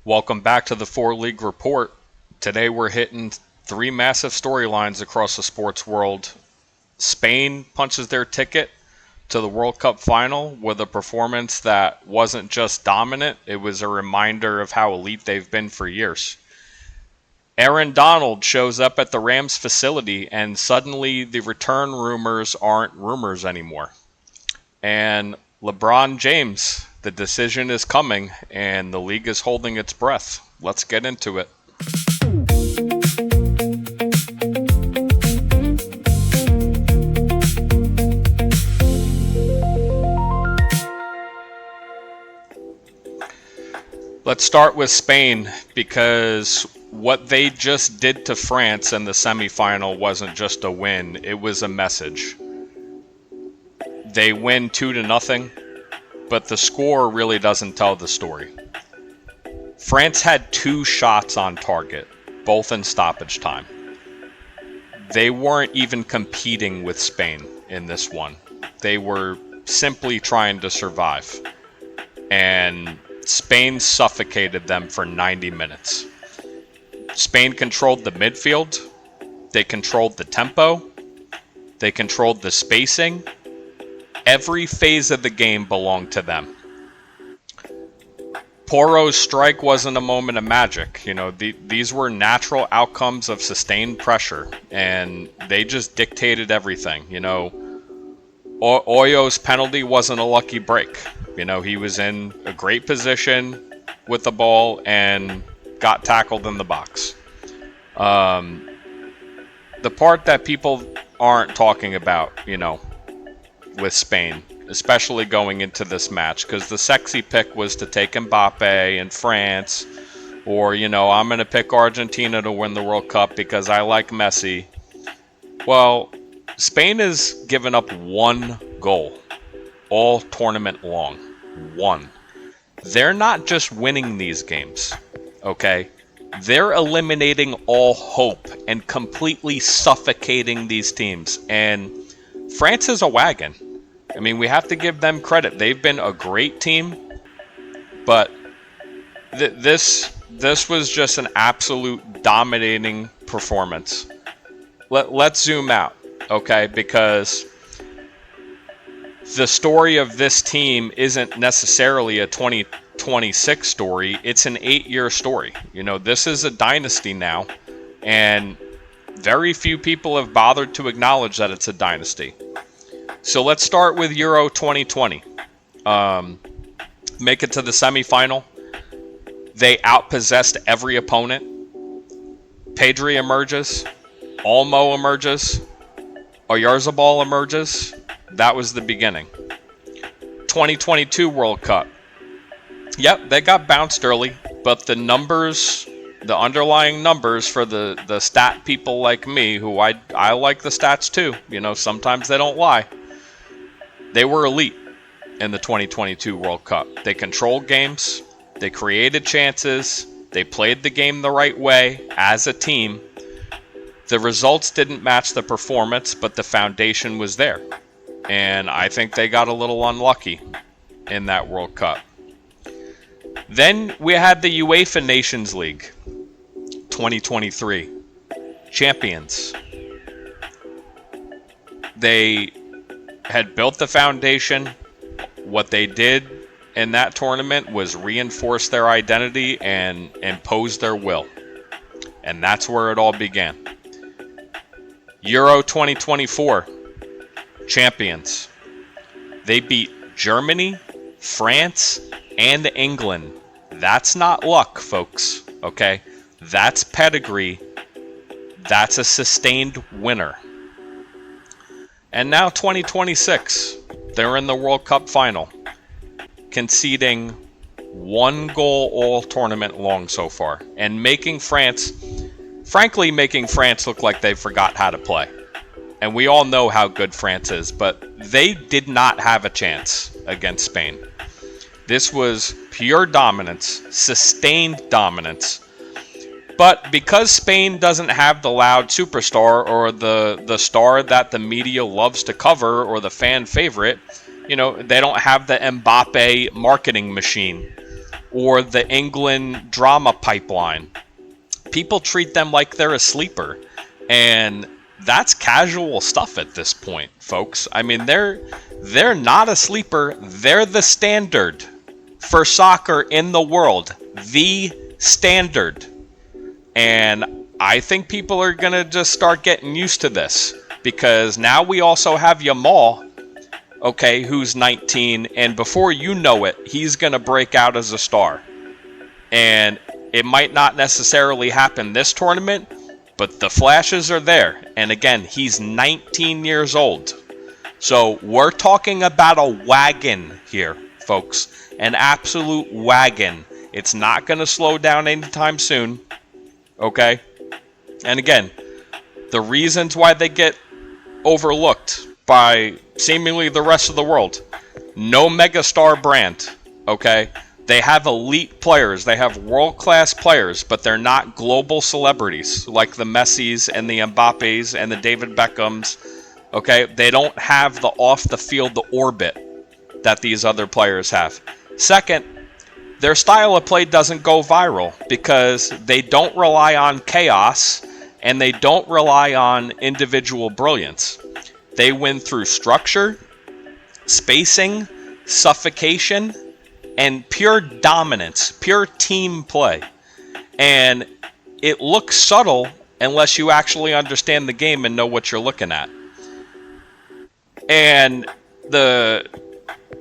Welcome back to the Four League Report. Today we're hitting three massive storylines across the sports world. Spain punches their ticket to the World Cup final with a performance that wasn't just dominant, it was a reminder of how elite they've been for years. Aaron Donald shows up at the Rams facility and suddenly the return rumors aren't rumors anymore. And LeBron James, the decision is coming and the league is holding its breath. Let's get into it. Let's start with Spain because what they just did to France in the semifinal wasn't just a win, it was a message. They win 2-0, but the score really doesn't tell the story. France had two shots on target, both in stoppage time. They weren't even competing with Spain in this one. They were simply trying to survive. And Spain suffocated them for 90 minutes. Spain controlled the midfield. They controlled the tempo. They controlled the spacing. Every phase of the game belonged to them. Porro's strike wasn't a moment of magic. These were natural outcomes of sustained pressure, and they just dictated everything. Oyo's penalty wasn't a lucky break. He was in a great position with the ball and got tackled in the box. The part that people aren't talking about, with Spain, especially going into this match, because the sexy pick was to take Mbappe and France, or, I'm going to pick Argentina to win the World Cup because I like Messi. Well, Spain has given up one goal all tournament long. One. They're not just winning these games, okay? They're eliminating all hope and completely suffocating these teams. And France is a wagon. We have to give them credit. They've been a great team, but this was just an absolute dominating performance. Let's zoom out, okay? Because the story of this team isn't necessarily a 2026 story. It's an 8-year story. This is a dynasty now, and very few people have bothered to acknowledge that it's a dynasty. So let's start with Euro 2020. Make it to the semifinal. They outpossessed every opponent. Pedri emerges. Olmo emerges. Oyarzabal emerges. That was the beginning. 2022 World Cup. Yep, they got bounced early, but the numbers, the underlying numbers for the stat people like me, who I like the stats too, sometimes they don't lie. They were elite in the 2022 World Cup. They controlled games, they created chances, they played the game the right way as a team. The results didn't match the performance, but the foundation was there. And I think they got a little unlucky in that World Cup. Then we had the UEFA Nations League 2023. Champions. They had built the foundation. What they did in that tournament was reinforce their identity and impose their will. And that's where it all began. Euro 2024. Champions. They beat Germany, France, and England. That's not luck, folks, okay? That's pedigree. That's a sustained winner. And now 2026, they're in the World Cup final, conceding one goal all tournament long so far, and making France look like they forgot how to play. And we all know how good France is, but they did not have a chance against Spain. This was pure dominance, sustained dominance. But because Spain doesn't have the loud superstar or the star that the media loves to cover or the fan favorite, they don't have the Mbappe marketing machine. or the England drama pipeline. People treat them like they're a sleeper, and that's casual stuff at this point, folks. I mean, they're not a sleeper. They're the standard for soccer in the world. The standard. And I think people are going to just start getting used to this, because now we also have Yamal, okay, who's 19, and before you know it, he's going to break out as a star. And it might not necessarily happen this tournament, but the flashes are there. And again, he's 19 years old. So we're talking about a wagon here, folks. An absolute wagon. It's not going to slow down anytime soon. Okay? And again, the reasons why they get overlooked by seemingly the rest of the world. No megastar brand. Okay? They have elite players. They have world-class players, but they're not global celebrities like the Messis and the Mbappes and the David Beckhams. Okay? They don't have the off-the-field orbit that these other players have. Second, their style of play doesn't go viral because they don't rely on chaos and they don't rely on individual brilliance. They win through structure, spacing, suffocation, and pure dominance, pure team play. And it looks subtle unless you actually understand the game and know what you're looking at. And the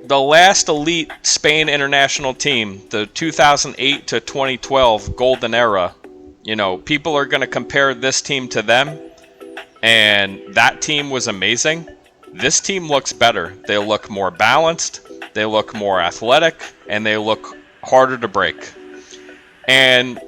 last elite Spain international team, the 2008 to 2012 golden era, you know, people are going to compare this team to them, and that team was amazing. This team looks better. They look more balanced, they look more athletic, and they look harder to break. And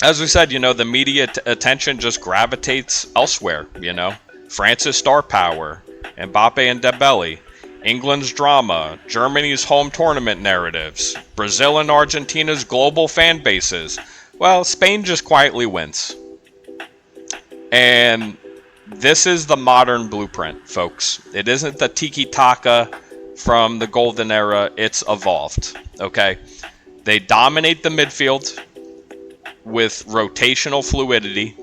as we said, you know, the media attention just gravitates elsewhere, you know. France's star power, Mbappe and Dembele, England's drama, Germany's home tournament narratives, Brazil and Argentina's global fan bases. Well, Spain just quietly wins. And this is the modern blueprint, folks. It isn't the tiki-taka from the golden era. It's evolved, okay? They dominate the midfield with rotational fluidity.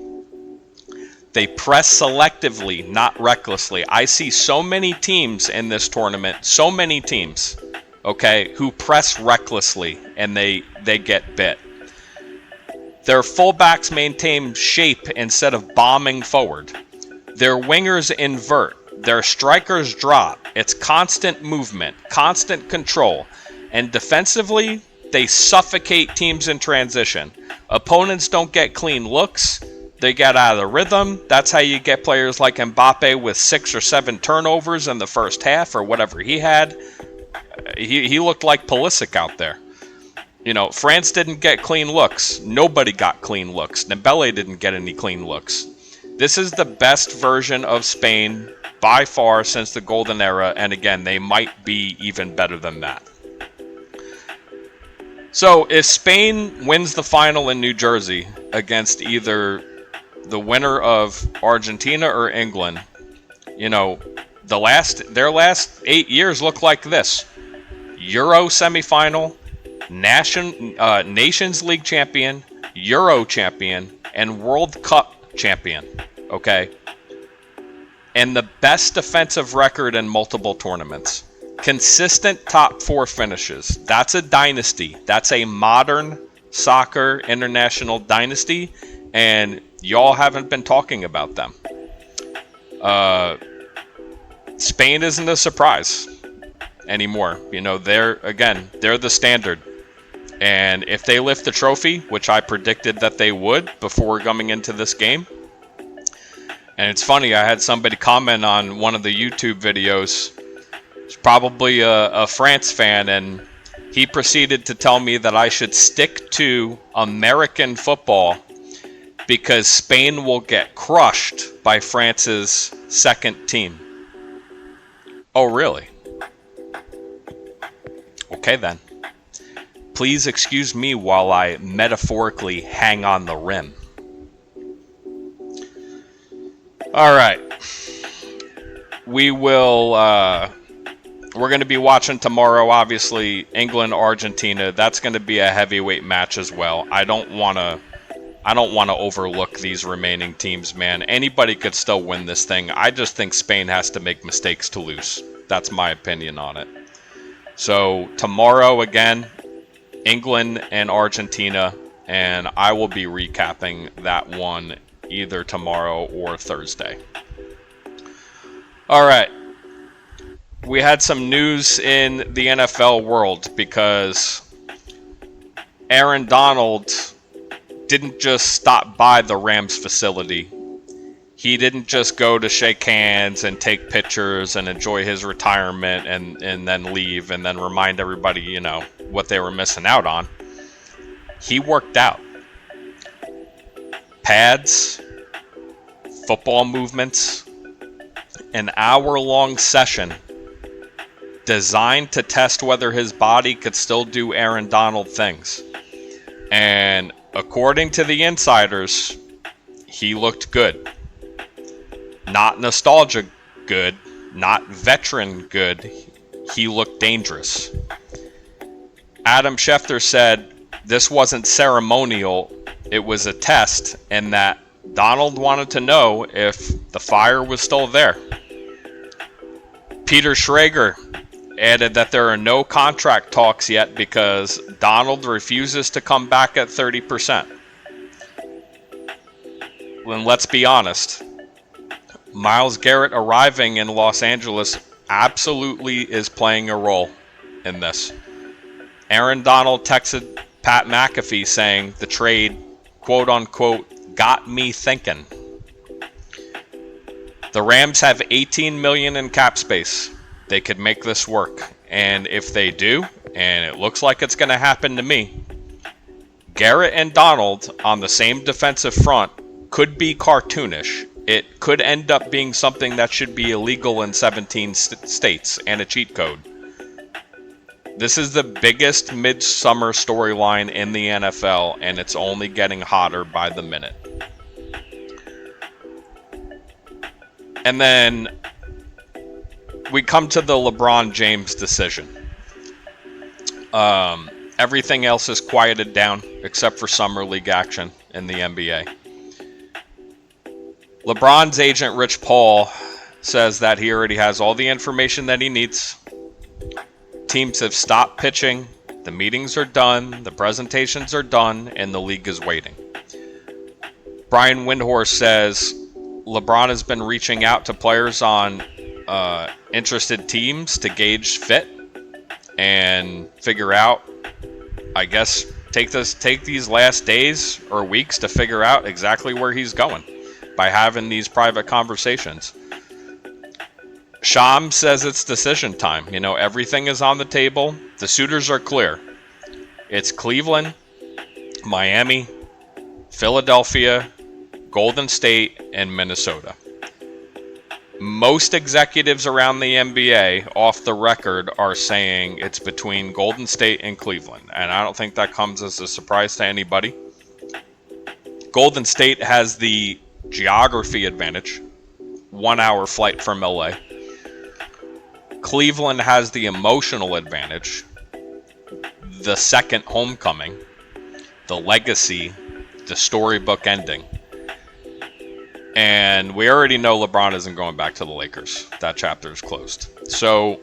They press selectively, not recklessly. I see so many teams in this tournament, so many teams, okay, who press recklessly and they get bit. Their fullbacks maintain shape instead of bombing forward. Their wingers invert. Their strikers drop. It's constant movement, constant control. And defensively, they suffocate teams in transition. Opponents don't get clean looks. They get out of the rhythm. That's how you get players like Mbappe with 6 or 7 turnovers in the first half or whatever he had. He looked like Pulisic out there. You know, France didn't get clean looks. Nobody got clean looks. Dembele didn't get any clean looks. This is the best version of Spain by far since the golden era. And again, they might be even better than that. So if Spain wins the final in New Jersey against either the winner of Argentina or England, you know, their last 8 years look like this: Euro semifinal, Nations League champion, Euro champion, and World Cup champion. Okay, and the best defensive record in multiple tournaments. Consistent top 4 finishes. That's a dynasty. That's a modern soccer international dynasty, and y'all haven't been talking about them. Spain isn't a surprise anymore. You know, they're the standard. And if they lift the trophy, which I predicted that they would before coming into this game. And it's funny, I had somebody comment on one of the YouTube videos. It's probably a France fan, and he proceeded to tell me that I should stick to American football because Spain will get crushed by France's second team. Oh, really? Okay, then. Please excuse me while I metaphorically hang on the rim. All right. We will we're going to be watching tomorrow, obviously, England, Argentina. That's going to be a heavyweight match as well. I don't want to overlook these remaining teams, man. Anybody could still win this thing. I just think Spain has to make mistakes to lose. That's my opinion on it. So tomorrow, again, England and Argentina, and I will be recapping that one either tomorrow or Thursday. All right. We had some news in the NFL world because Aaron Donald didn't just stop by the Rams facility. He didn't just go to shake hands and take pictures and enjoy his retirement and then leave and then remind everybody, you know, what they were missing out on. He worked out. Pads, football movements, an hour-long session designed to test whether his body could still do Aaron Donald things. And according to the insiders, he looked good. Not nostalgia good, not veteran good. He looked dangerous. Adam Schefter said this wasn't ceremonial, it was a test, and that Donald wanted to know if the fire was still there. Peter Schrager added that there are no contract talks yet because Donald refuses to come back at 30%. Then let's be honest. Myles Garrett arriving in Los Angeles absolutely is playing a role in this. Aaron Donald texted Pat McAfee saying the trade, quote unquote, got me thinking. The Rams have $18 million in cap space. They could make this work. And if they do, and it looks like it's going to happen to me, Garrett and Donald on the same defensive front could be cartoonish. It could end up being something that should be illegal in 17 states and a cheat code. This is the biggest midsummer storyline in the NFL, and it's only getting hotter by the minute. And then we come to the LeBron James decision. Everything else is quieted down except for summer league action in the NBA. LeBron's agent, Rich Paul, says that he already has all the information that he needs. Teams have stopped pitching. The meetings are done. The presentations are done. And the league is waiting. Brian Windhorst says LeBron has been reaching out to players on interested teams to gauge fit and figure out, I guess, take these last days or weeks to figure out exactly where he's going by having these private conversations. Sham says it's decision time. You know, everything is on the table. The suitors are clear. It's Cleveland, Miami, Philadelphia, Golden State, and Minnesota. Most executives around the NBA, off the record, are saying it's between Golden State and Cleveland. And I don't think that comes as a surprise to anybody. Golden State has the geography advantage. 1 hour flight from LA. Cleveland has the emotional advantage. The second homecoming. The legacy. The storybook ending. And we already know LeBron isn't going back to the Lakers. That chapter is closed. So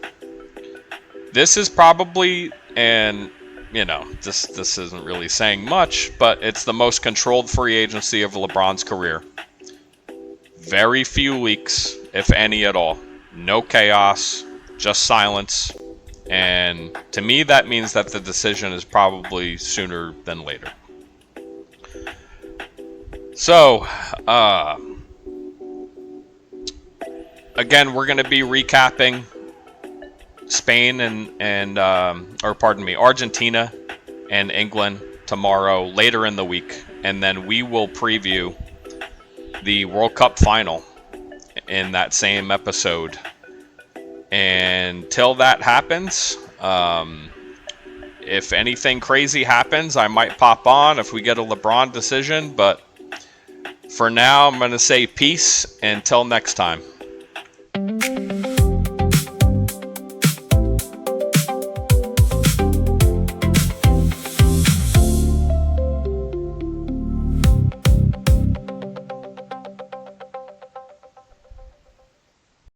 this is probably, and you know, this isn't really saying much, but it's the most controlled free agency of LeBron's career. Very few leaks, if any at all. No chaos, just silence. And to me, that means that the decision is probably sooner than later. So, again, we're going to be recapping Spain Argentina and England tomorrow, later in the week. And then we will preview the World Cup final in that same episode. And until that happens, if anything crazy happens, I might pop on if we get a LeBron decision. But for now, I'm going to say peace until next time.